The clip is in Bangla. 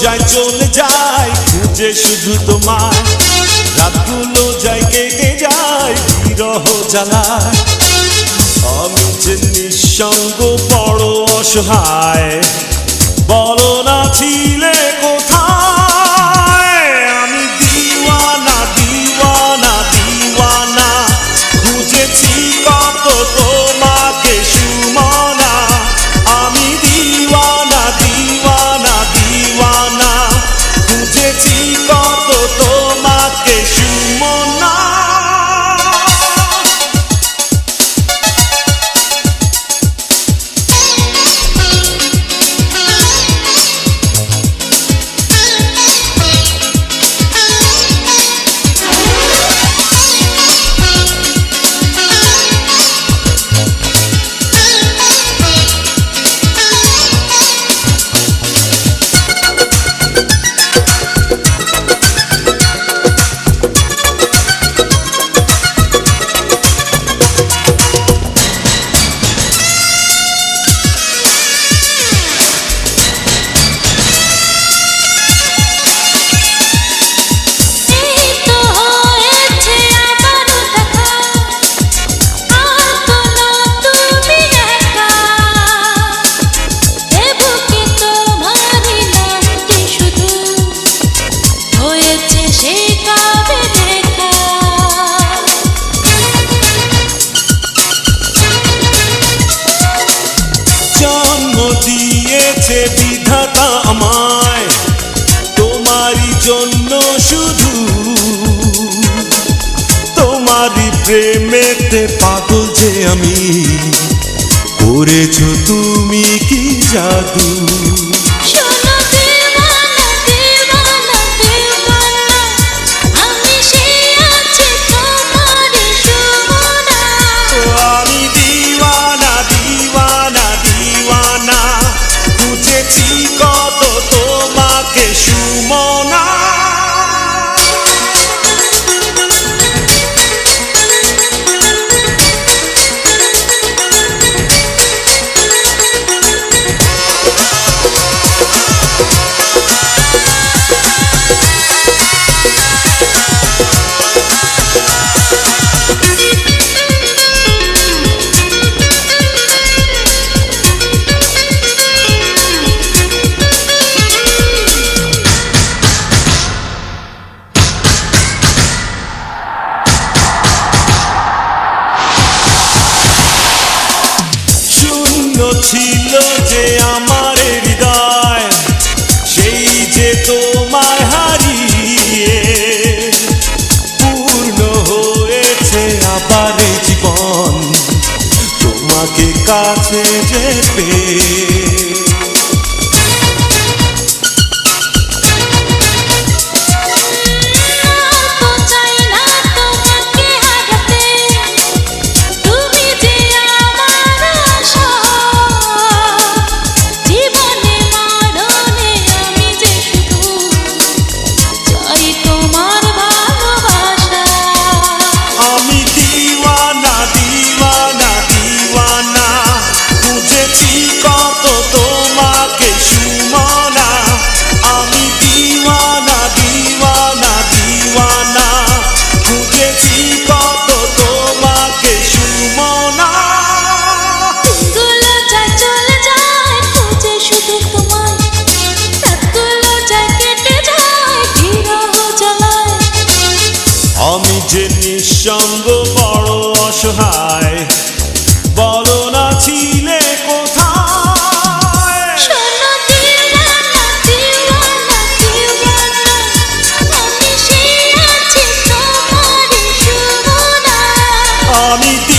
যায় চলে যায় খুঁজে শুধু তোমায়, রাতগুলো যায় কেটে যায় বিরহ জ্বালায়। আমি যে নিঃসঙ্গ বড় অসহায়, বলো না ছিলে কোথায়? আমি দিওয়ানা দিওয়ানা দিওয়ানা, খুঁজেছি কত তোমাকে সুমনা। আমি দিওয়ানা দিওয়ানা দিওয়ানা, খুঁজেছি কত তোমাকে সুমনা। দিয়েছে বিধাতা আমায় তোমারই জন্য, শুধু তোমারই প্রেমেতে পাগল যে আমি, করেছো তুমি কি জাদু। কত তোমাকে সুমনা। ছিল যে আমার হৃদয়, সেই যে তোমায় হারিয়ে পূর্ণ হয়েছে আবার জীবন, তোমাকে কাছে যে পেয়ে। আমি যে নিঃসঙ্গ বড় অসহায়, বলো না ছিলে কোথায়? আমি সেই আছি তোমারই সুমনা। আমি